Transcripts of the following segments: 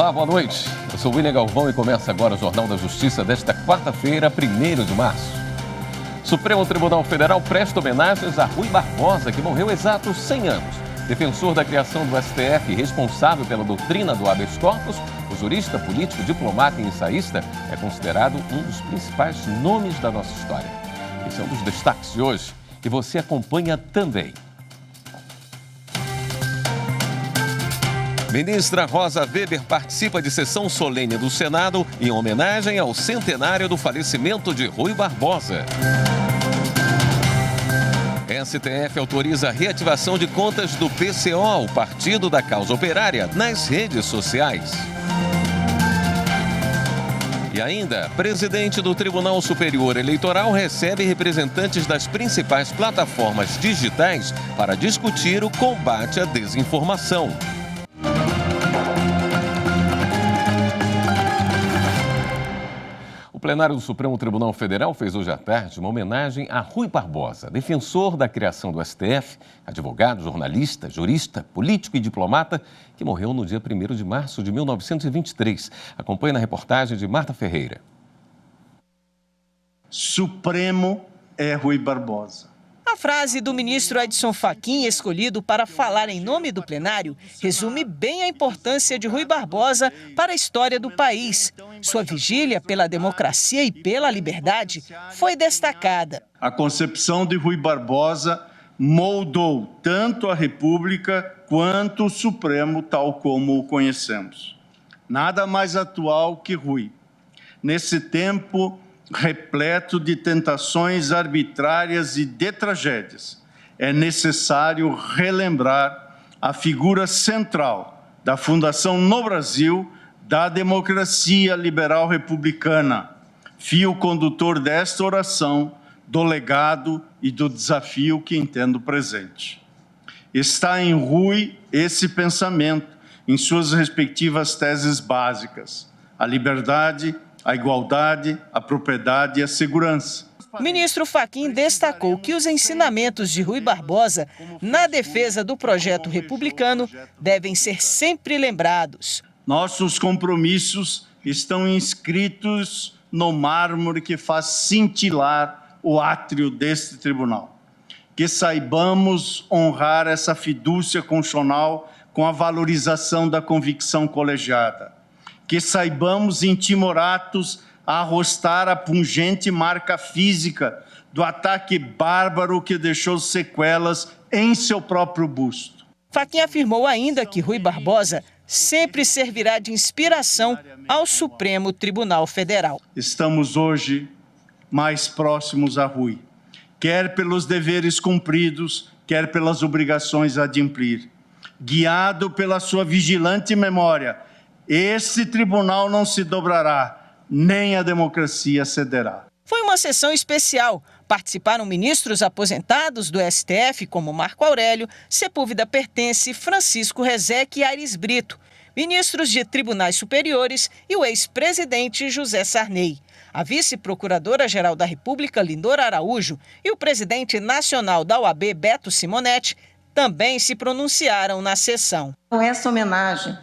Olá, boa noite. Eu sou William Galvão e começa agora o Jornal da Justiça desta quarta-feira, 1º de março. Supremo Tribunal Federal presta homenagens a Rui Barbosa, que morreu exatos 100 anos. Defensor da criação do STF e responsável pela doutrina do habeas corpus, o jurista, político, diplomata e ensaísta é considerado um dos principais nomes da nossa história. Esse é um dos destaques de hoje e você acompanha também. Ministra Rosa Weber participa de sessão solene do Senado em homenagem ao centenário do falecimento de Rui Barbosa. STF autoriza a reativação de contas do PCO, o Partido da Causa Operária, nas redes sociais. E ainda, presidente do Tribunal Superior Eleitoral recebe representantes das principais plataformas digitais para discutir o combate à desinformação. O plenário do Supremo Tribunal Federal fez hoje à tarde uma homenagem a Rui Barbosa, defensor da criação do STF, advogado, jornalista, jurista, político e diplomata, que morreu no dia 1º de março de 1923. Acompanhe na reportagem de Marta Ferreira. Supremo é Rui Barbosa. A frase do ministro Edson Fachin, escolhido para falar em nome do plenário, resume bem a importância de Rui Barbosa para a história do país. Sua vigília pela democracia e pela liberdade foi destacada. A concepção de Rui Barbosa moldou tanto a República quanto o Supremo, tal como o conhecemos. Nada mais atual que Rui. Nesse tempo repleto de tentações arbitrárias e de tragédias, é necessário relembrar a figura central da fundação no Brasil da democracia liberal republicana, fio condutor desta oração, do legado e do desafio que entendo presente. Está em Rui esse pensamento, em suas respectivas teses básicas: a liberdade, a igualdade, a propriedade e a segurança. O ministro Fachin destacou que os ensinamentos de Rui Barbosa na defesa do projeto republicano devem ser sempre lembrados. Nossos compromissos estão inscritos no mármore que faz cintilar o átrio deste tribunal. Que saibamos honrar essa fidúcia constitucional com a valorização da convicção colegiada. Que saibamos, em timoratos, arrostar a pungente marca física do ataque bárbaro que deixou sequelas em seu próprio busto. Fachin afirmou ainda que Rui Barbosa sempre servirá de inspiração ao Supremo Tribunal Federal. Estamos hoje mais próximos a Rui, quer pelos deveres cumpridos, quer pelas obrigações a adimplir. Guiado pela sua vigilante memória, esse tribunal não se dobrará, nem a democracia cederá. Foi uma sessão especial. Participaram ministros aposentados do STF, como Marco Aurélio, Sepúlveda Pertence, Francisco Rezec e Aires Brito, ministros de tribunais superiores e o ex-presidente José Sarney. A vice-procuradora-geral da República, Lindora Araújo, e o presidente nacional da OAB, Beto Simonetti, também se pronunciaram na sessão. Essa homenagem,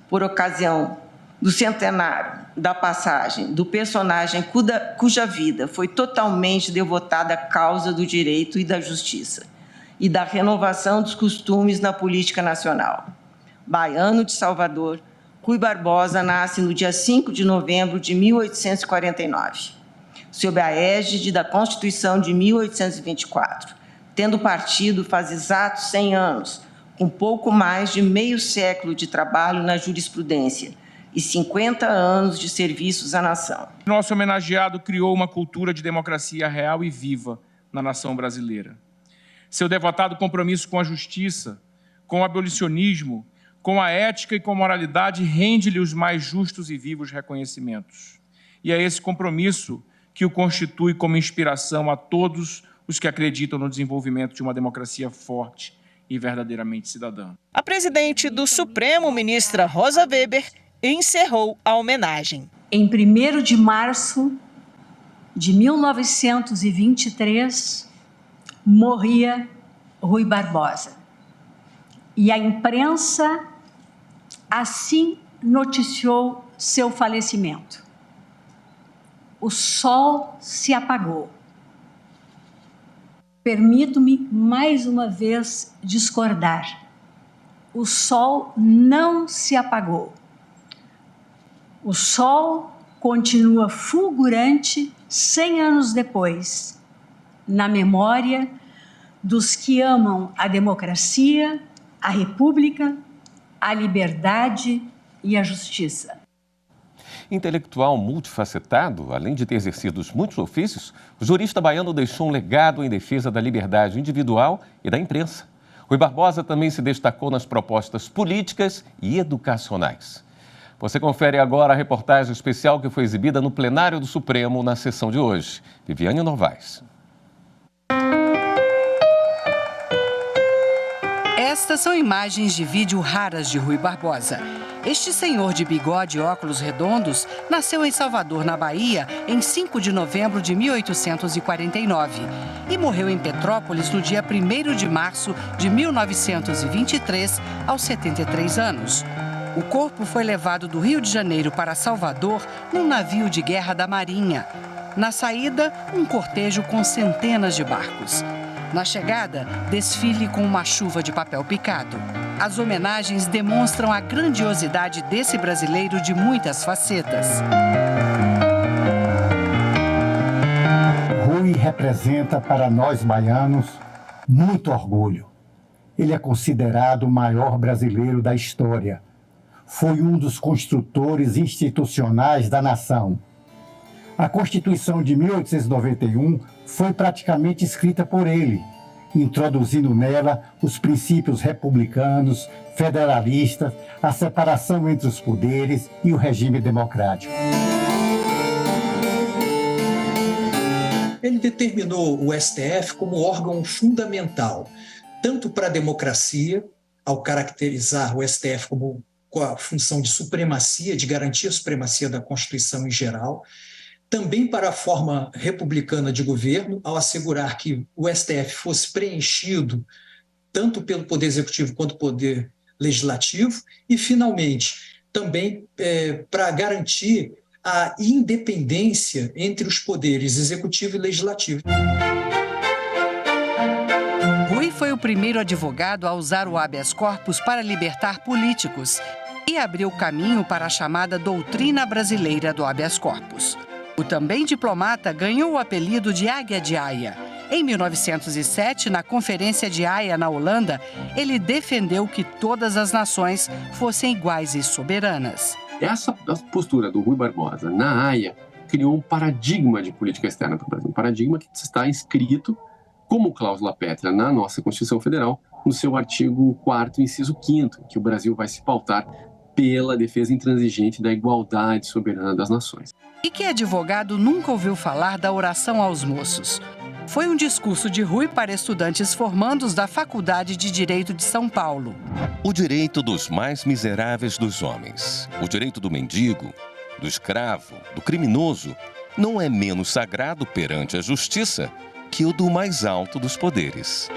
por ocasião do centenário da passagem do personagem cuja vida foi totalmente devotada à causa do direito e da justiça e da renovação dos costumes na política nacional. Baiano de Salvador, Rui Barbosa nasce no dia 5 de novembro de 1849, sob a égide da Constituição de 1824, tendo partido faz exatos 100 anos, com pouco mais de meio século de trabalho na jurisprudência e 50 anos de serviços à nação. Nosso homenageado criou uma cultura de democracia real e viva na nação brasileira. Seu devotado compromisso com a justiça, com o abolicionismo, com a ética e com a moralidade rende-lhe os mais justos e vivos reconhecimentos. E é esse compromisso que o constitui como inspiração a todos os que acreditam no desenvolvimento de uma democracia forte e verdadeiramente cidadã. A presidente do Supremo, ministra Rosa Weber, encerrou a homenagem. Em 1º de março de 1923, morria Rui Barbosa. E a imprensa assim noticiou seu falecimento. O sol se apagou. Permito-me mais uma vez discordar. O sol não se apagou. O sol continua fulgurante 100 anos depois, na memória dos que amam a democracia, a república, a liberdade e a justiça. Intelectual multifacetado, além de ter exercido muitos ofícios, o jurista baiano deixou um legado em defesa da liberdade individual e da imprensa. Rui Barbosa também se destacou nas propostas políticas e educacionais. Você confere agora a reportagem especial que foi exibida no plenário do Supremo na sessão de hoje. Viviane Novaes. Estas são imagens de vídeo raras de Rui Barbosa. Este senhor de bigode e óculos redondos nasceu em Salvador, na Bahia, em 5 de novembro de 1849 e morreu em Petrópolis no dia 1º de março de 1923, aos 73 anos. O corpo foi levado do Rio de Janeiro para Salvador num navio de guerra da Marinha. Na saída, um cortejo com centenas de barcos. Na chegada, desfile com uma chuva de papel picado. As homenagens demonstram a grandiosidade desse brasileiro de muitas facetas. Rui representa para nós baianos muito orgulho. Ele é considerado o maior brasileiro da história. Foi um dos construtores institucionais da nação. A Constituição de 1891 foi praticamente escrita por ele, introduzindo nela os princípios republicanos, federalistas, a separação entre os poderes e o regime democrático. Ele determinou o STF como órgão fundamental, tanto para a democracia, ao caracterizar o STF como com a função de supremacia, de garantir a supremacia da Constituição em geral, também para a forma republicana de governo, ao assegurar que o STF fosse preenchido tanto pelo Poder Executivo quanto pelo Poder Legislativo, e, finalmente, também para garantir a independência entre os poderes Executivo e Legislativo. Rui foi o primeiro advogado a usar o habeas corpus para libertar políticos e abriu caminho para a chamada doutrina brasileira do habeas corpus. O também diplomata ganhou o apelido de Águia de Haia. Em 1907, na Conferência de Haia, na Holanda, ele defendeu que todas as nações fossem iguais e soberanas. Essa postura do Rui Barbosa na Haia criou um paradigma de política externa para o Brasil. Um paradigma que está inscrito como cláusula pétrea na nossa Constituição Federal, no seu artigo 4º, inciso 5º, que o Brasil vai se pautar pela defesa intransigente da igualdade soberana das nações. E que advogado nunca ouviu falar da oração aos moços? Foi um discurso de Rui para estudantes formandos da Faculdade de Direito de São Paulo. O direito dos mais miseráveis dos homens, o direito do mendigo, do escravo, do criminoso, não é menos sagrado perante a justiça que o do mais alto dos poderes.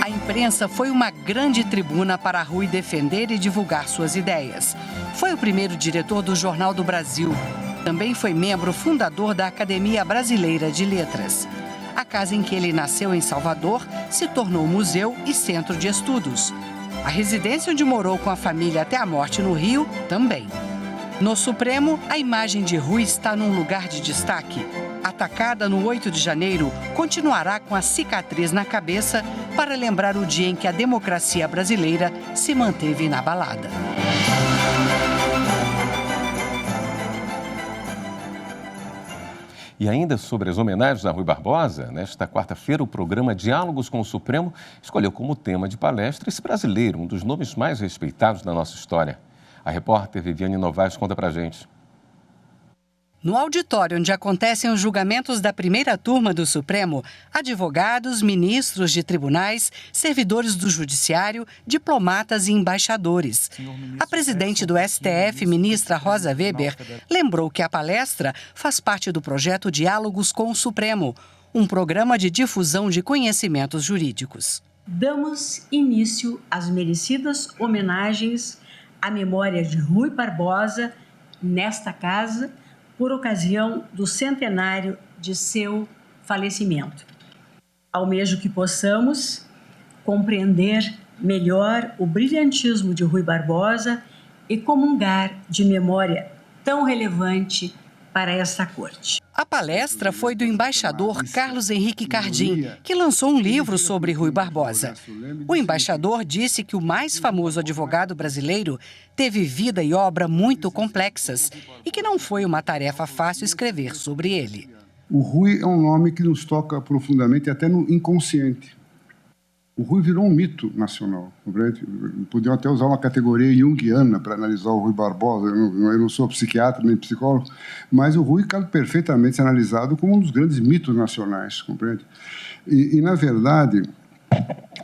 A imprensa foi uma grande tribuna para Rui defender e divulgar suas ideias. Foi o primeiro diretor do Jornal do Brasil. Também foi membro fundador da Academia Brasileira de Letras. A casa em que ele nasceu, em Salvador, se tornou museu e centro de estudos. A residência onde morou com a família até a morte no Rio, também. No Supremo, a imagem de Rui está num lugar de destaque. Atacada no 8 de janeiro, continuará com a cicatriz na cabeça para lembrar o dia em que a democracia brasileira se manteve inabalada. E ainda sobre as homenagens a Rui Barbosa, nesta quarta-feira o programa Diálogos com o Supremo escolheu como tema de palestra esse brasileiro, um dos nomes mais respeitados da nossa história. A repórter Viviane Novaes conta pra gente. No auditório onde acontecem os julgamentos da primeira turma do Supremo, advogados, ministros de tribunais, servidores do Judiciário, diplomatas e embaixadores. A presidente do STF, ministra Rosa Weber, lembrou que a palestra faz parte do projeto Diálogos com o Supremo, um programa de difusão de conhecimentos jurídicos. damos início às merecidas homenagens à memória de Rui Barbosa nesta casa, por ocasião do centenário de seu falecimento. Almejo que possamos compreender melhor o brilhantismo de Rui Barbosa e comungar de memória tão relevante para esta corte. A palestra foi do embaixador Carlos Henrique Cardim, que lançou um livro sobre Rui Barbosa. O embaixador disse que o mais famoso advogado brasileiro teve vida e obra muito complexas e que não foi uma tarefa fácil escrever sobre ele. O Rui é um nome que nos toca profundamente, até no inconsciente. O Rui virou um mito nacional. Podiam até usar uma categoria junguiana para analisar o Rui Barbosa. Eu não sou psiquiatra nem psicólogo, mas o Rui cabe perfeitamente ser analisado como um dos grandes mitos nacionais, compreende? E na verdade,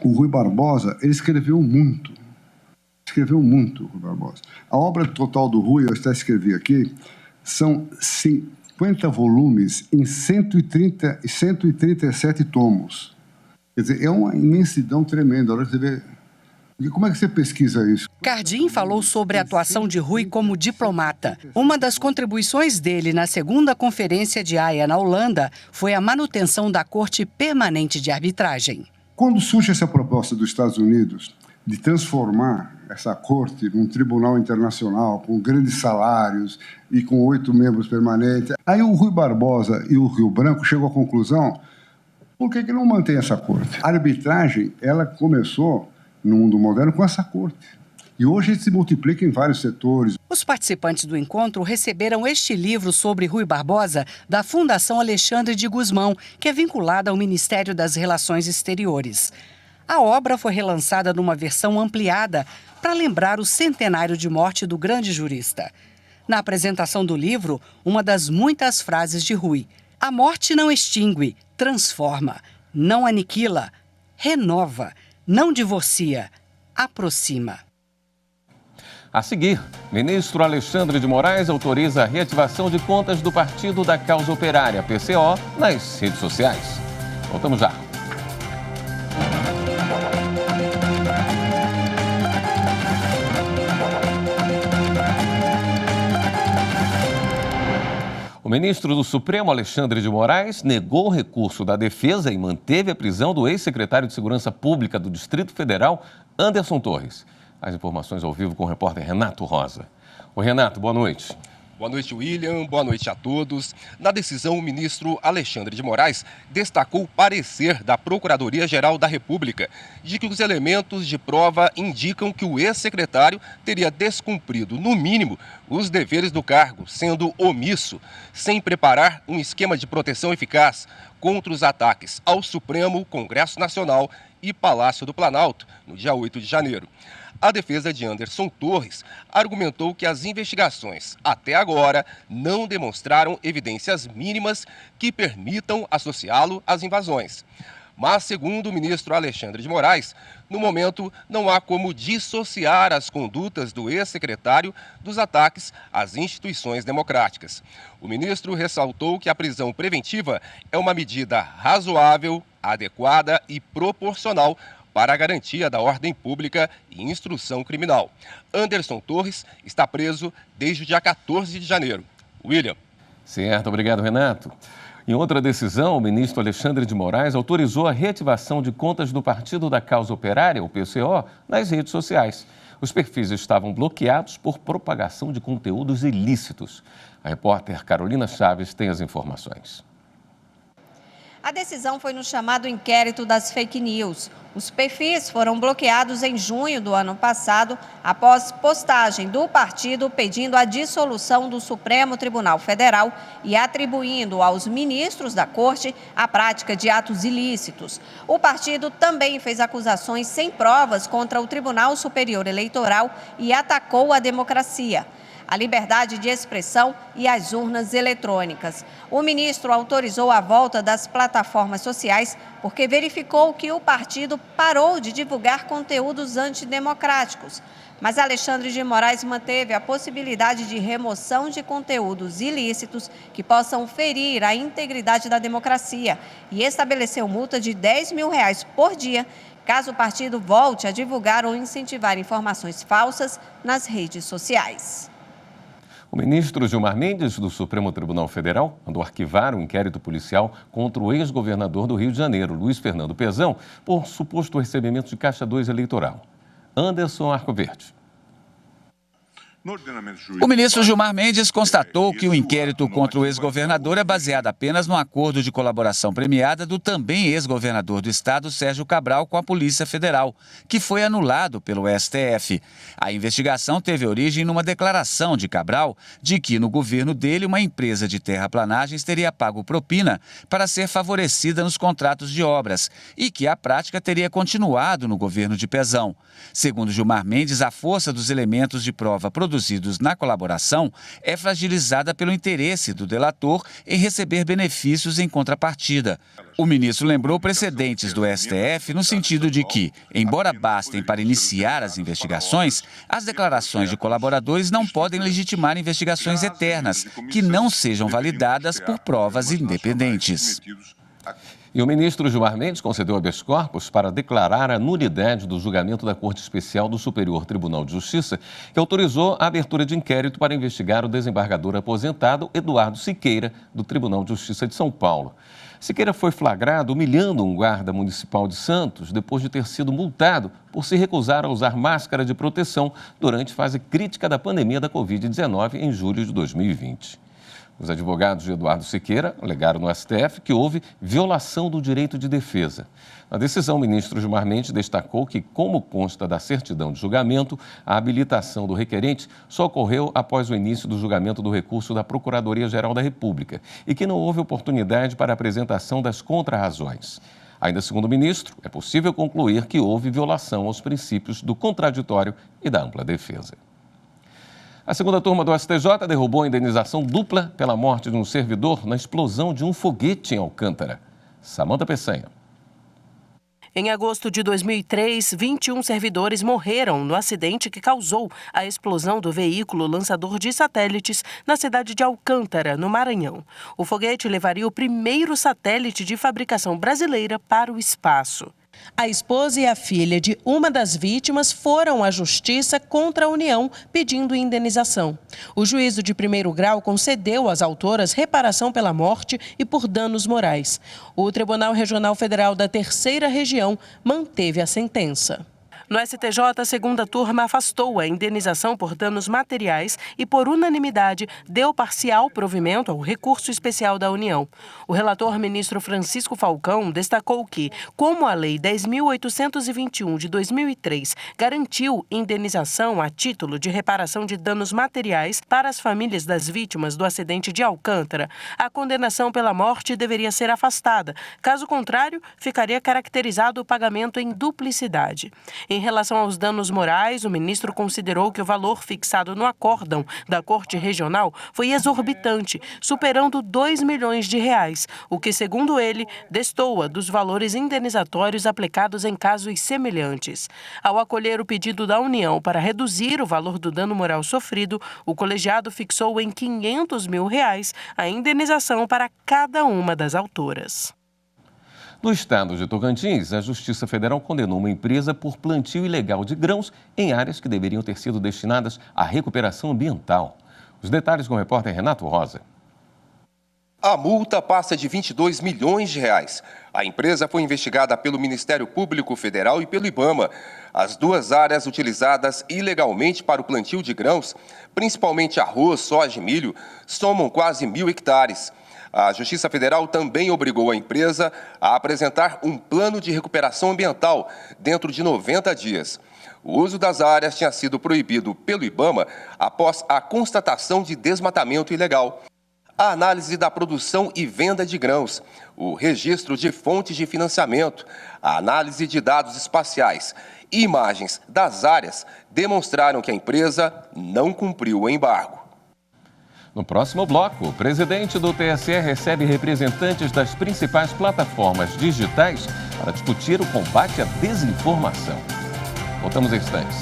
o Rui Barbosa, ele escreveu muito. Escreveu muito, o Rui Barbosa. A obra total do Rui, eu até escrevi aqui, são 50 volumes em 137 tomos. Quer dizer, é uma imensidão tremenda. Como é que você pesquisa isso? Cardim falou sobre a atuação de Rui como diplomata. Uma das contribuições dele na segunda Conferência de Haia, na Holanda, foi a manutenção da Corte Permanente de Arbitragem. Quando surge essa proposta dos Estados Unidos de transformar essa corte num tribunal internacional com grandes salários e com 8 membros permanentes, aí o Rui Barbosa e o Rio Branco chegam à conclusão: por que não mantém essa corte? A arbitragem, ela começou no mundo moderno com essa corte. E hoje se multiplica em vários setores. Os participantes do encontro receberam este livro sobre Rui Barbosa da Fundação Alexandre de Gusmão, que é vinculada ao Ministério das Relações Exteriores. A obra foi relançada numa versão ampliada para lembrar o centenário de morte do grande jurista. Na apresentação do livro, uma das muitas frases de Rui: a morte não extingue, transforma, não aniquila, renova, não divorcia, aproxima. A seguir, ministro Alexandre de Moraes autoriza a reativação de contas do Partido da Causa Operária, PCO, nas redes sociais. Voltamos já. O ministro do Supremo, Alexandre de Moraes, negou o recurso da defesa e manteve a prisão do ex-secretário de Segurança Pública do Distrito Federal, Anderson Torres. As informações ao vivo com o repórter Renato Rosa. Oi, Renato, boa noite. Boa noite, William. Boa noite a todos. Na decisão, o ministro Alexandre de Moraes destacou o parecer da Procuradoria-Geral da República de que os elementos de prova indicam que o ex-secretário teria descumprido, no mínimo, os deveres do cargo, sendo omisso, sem preparar um esquema de proteção eficaz contra os ataques ao Supremo, Congresso Nacional e Palácio do Planalto, no dia 8 de janeiro. A defesa de Anderson Torres argumentou que as investigações, até agora, não demonstraram evidências mínimas que permitam associá-lo às invasões. Mas, segundo o ministro Alexandre de Moraes, no momento não há como dissociar as condutas do ex-secretário dos ataques às instituições democráticas. O ministro ressaltou que a prisão preventiva é uma medida razoável, adequada e proporcional para a garantia da ordem pública e instrução criminal. Anderson Torres está preso desde o dia 14 de janeiro. William. Certo, obrigado, Renato. Em outra decisão, o ministro Alexandre de Moraes autorizou a reativação de contas do Partido da Causa Operária, o PCO, nas redes sociais. Os perfis estavam bloqueados por propagação de conteúdos ilícitos. A repórter Carolina Chaves tem as informações. A decisão foi no chamado inquérito das fake news. Os perfis foram bloqueados em junho do ano passado, após postagem do partido pedindo a dissolução do Supremo Tribunal Federal e atribuindo aos ministros da Corte a prática de atos ilícitos. O partido também fez acusações sem provas contra o Tribunal Superior Eleitoral e atacou a democracia, a liberdade de expressão e as urnas eletrônicas. O ministro autorizou a volta das plataformas sociais porque verificou que o partido parou de divulgar conteúdos antidemocráticos. Mas Alexandre de Moraes manteve a possibilidade de remoção de conteúdos ilícitos que possam ferir a integridade da democracia e estabeleceu multa de R$10 mil por dia caso o partido volte a divulgar ou incentivar informações falsas nas redes sociais. O ministro Gilmar Mendes, do Supremo Tribunal Federal, mandou arquivar um inquérito policial contra o ex-governador do Rio de Janeiro, Luiz Fernando Pezão, por suposto recebimento de Caixa 2 eleitoral. Anderson Arcoverde. O ministro Gilmar Mendes constatou que o inquérito contra o ex-governador é baseado apenas no acordo de colaboração premiada do também ex-governador do estado, Sérgio Cabral, com a Polícia Federal, que foi anulado pelo STF. A investigação teve origem numa declaração de Cabral de que no governo dele uma empresa de terraplanagens teria pago propina para ser favorecida nos contratos de obras e que a prática teria continuado no governo de Pezão. Segundo Gilmar Mendes, a força dos elementos de prova produzidos na colaboração é fragilizada pelo interesse do delator em receber benefícios em contrapartida. O ministro lembrou precedentes do STF no sentido de que, embora bastem para iniciar as investigações, as declarações de colaboradores não podem legitimar investigações eternas, que não sejam validadas por provas independentes. E o ministro Gilmar Mendes concedeu habeas corpus para declarar a nulidade do julgamento da Corte Especial do Superior Tribunal de Justiça, que autorizou a abertura de inquérito para investigar o desembargador aposentado Eduardo Siqueira, do Tribunal de Justiça de São Paulo. Siqueira foi flagrado humilhando um guarda municipal de Santos depois de ter sido multado por se recusar a usar máscara de proteção durante fase crítica da pandemia da Covid-19 em julho de 2020. Os advogados de Eduardo Siqueira alegaram no STF que houve violação do direito de defesa. Na decisão, o ministro Gilmar Mendes destacou que, como consta da certidão de julgamento, a habilitação do requerente só ocorreu após o início do julgamento do recurso da Procuradoria-Geral da República e que não houve oportunidade para a apresentação das contrarrazões. Ainda segundo o ministro, é possível concluir que houve violação aos princípios do contraditório e da ampla defesa. A segunda turma do STJ derrubou a indenização dupla pela morte de um servidor na explosão de um foguete em Alcântara. Samanta Peçanha. Em agosto de 2003, 21 servidores morreram no acidente que causou a explosão do veículo lançador de satélites na cidade de Alcântara, no Maranhão. O foguete levaria o primeiro satélite de fabricação brasileira para o espaço. A esposa e a filha de uma das vítimas foram à justiça contra a União pedindo indenização. O juízo de primeiro grau concedeu às autoras reparação pela morte e por danos morais. O Tribunal Regional Federal da Terceira Região manteve a sentença. No STJ, a segunda turma afastou a indenização por danos materiais e, por unanimidade, deu parcial provimento ao recurso especial da União. O relator, ministro Francisco Falcão, destacou que, como a Lei 10.821 de 2003 garantiu indenização a título de reparação de danos materiais para as famílias das vítimas do acidente de Alcântara, a condenação pela morte deveria ser afastada. Caso contrário, ficaria caracterizado o pagamento em duplicidade. Em relação aos danos morais, o ministro considerou que o valor fixado no acórdão da Corte Regional foi exorbitante, superando R$2 milhões, o que, segundo ele, destoa dos valores indenizatórios aplicados em casos semelhantes. Ao acolher o pedido da União para reduzir o valor do dano moral sofrido, o colegiado fixou em R$500 mil a indenização para cada uma das autoras. No estado de Tocantins, a Justiça Federal condenou uma empresa por plantio ilegal de grãos em áreas que deveriam ter sido destinadas à recuperação ambiental. Os detalhes com o repórter Renato Rosa. A multa passa de R$22 milhões. A empresa foi investigada pelo Ministério Público Federal e pelo IBAMA. As duas áreas utilizadas ilegalmente para o plantio de grãos, principalmente arroz, soja e milho, somam quase 1.000 hectares. A Justiça Federal também obrigou a empresa a apresentar um plano de recuperação ambiental dentro de 90 dias. O uso das áreas tinha sido proibido pelo IBAMA após a constatação de desmatamento ilegal. A análise da produção e venda de grãos, o registro de fontes de financiamento, a análise de dados espaciais e imagens das áreas demonstraram que a empresa não cumpriu o embargo. No próximo bloco, o presidente do TSE recebe representantes das principais plataformas digitais para discutir o combate à desinformação. Voltamos em instantes.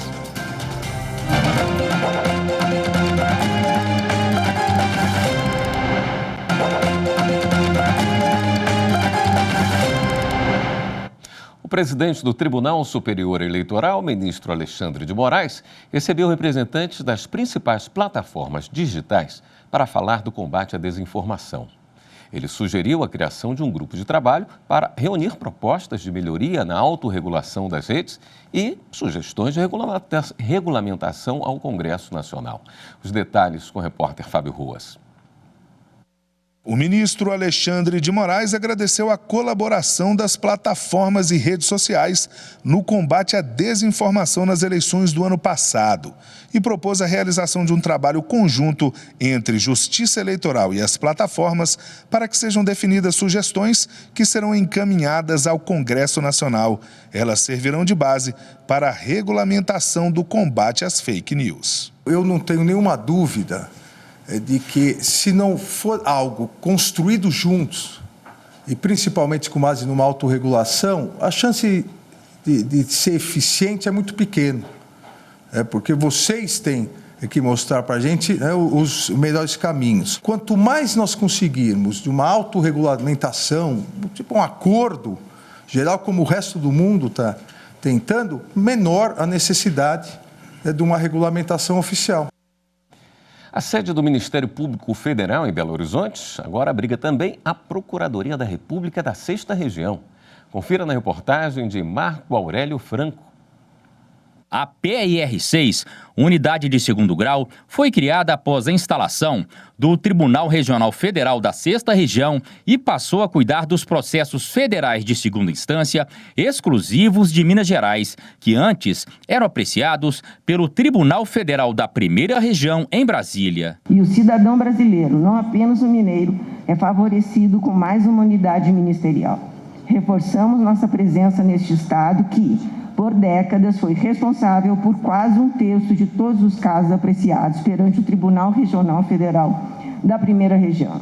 O presidente do Tribunal Superior Eleitoral, ministro Alexandre de Moraes, recebeu representantes das principais plataformas digitais para falar do combate à desinformação. Ele sugeriu a criação de um grupo de trabalho para reunir propostas de melhoria na autorregulação das redes e sugestões de regulamentação ao Congresso Nacional. Os detalhes com o repórter Fábio Ruas. O ministro Alexandre de Moraes agradeceu a colaboração das plataformas e redes sociais no combate à desinformação nas eleições do ano passado e propôs a realização de um trabalho conjunto entre Justiça Eleitoral e as plataformas para que sejam definidas sugestões que serão encaminhadas ao Congresso Nacional. Elas servirão de base para a regulamentação do combate às fake news. Eu não tenho nenhuma dúvida de que, se não for algo construído juntos, e principalmente com base numa autorregulação, a chance de ser eficiente é muito pequena. Porque vocês têm que mostrar para a gente os melhores caminhos. Quanto mais nós conseguirmos de uma autorregulamentação, tipo um acordo geral, como o resto do mundo está tentando, menor a necessidade de uma regulamentação oficial. A sede do Ministério Público Federal em Belo Horizonte agora abriga também a Procuradoria da República da 6ª Região. Confira na reportagem de Marco Aurélio Franco. A PIR6, unidade de segundo grau, foi criada após a instalação do Tribunal Regional Federal da 6ª Região e passou a cuidar dos processos federais de segunda instância exclusivos de Minas Gerais, que antes eram apreciados pelo Tribunal Federal da 1ª Região em Brasília. E o cidadão brasileiro, não apenas o mineiro, é favorecido com mais uma unidade ministerial. Reforçamos nossa presença neste estado que, por décadas, foi responsável por quase 1/3 de todos os casos apreciados perante o Tribunal Regional Federal da 1ª Região.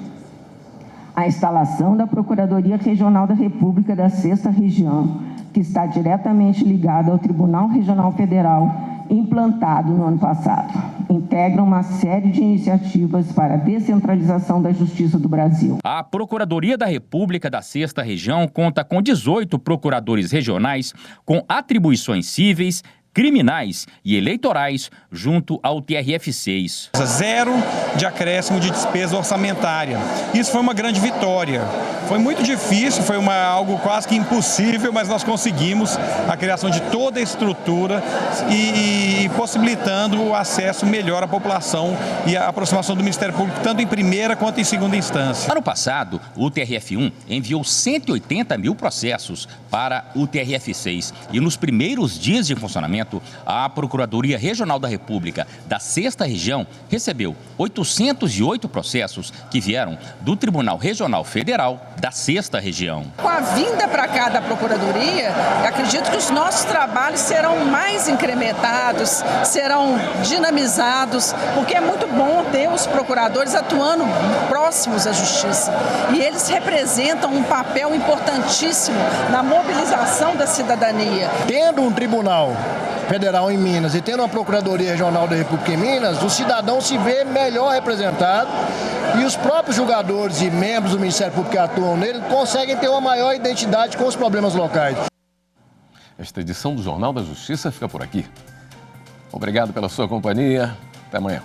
A instalação da Procuradoria Regional da República da 6ª Região, que está diretamente ligada ao Tribunal Regional Federal, implantado no ano passado, integra uma série de iniciativas para a descentralização da justiça do Brasil. A Procuradoria da República da 6ª Região conta com 18 procuradores regionais com atribuições cíveis, criminais e eleitorais junto ao TRF6. Zero de acréscimo de despesa orçamentária. Isso foi uma grande vitória. Foi muito difícil, foi algo quase que impossível, mas nós conseguimos a criação de toda a estrutura e possibilitando o acesso melhor à população e a aproximação do Ministério Público, tanto em primeira quanto em segunda instância. Ano passado, o TRF1 enviou 180 mil processos para o TRF6 e nos primeiros dias de funcionamento, a Procuradoria Regional da República da 6ª Região recebeu 808 processos que vieram do Tribunal Regional Federal da 6ª Região. Com a vinda para cá da Procuradoria, acredito que os nossos trabalhos serão mais incrementados, serão dinamizados, porque é muito bom ter os procuradores atuando próximos à Justiça. E eles representam um papel importantíssimo na mobilização da cidadania. Tendo um tribunal federal em Minas e tendo uma Procuradoria Regional da República em Minas, o cidadão se vê melhor representado e os próprios julgadores e membros do Ministério Público que atuam nele conseguem ter uma maior identidade com os problemas locais. Esta edição do Jornal da Justiça fica por aqui. Obrigado pela sua companhia. Até amanhã.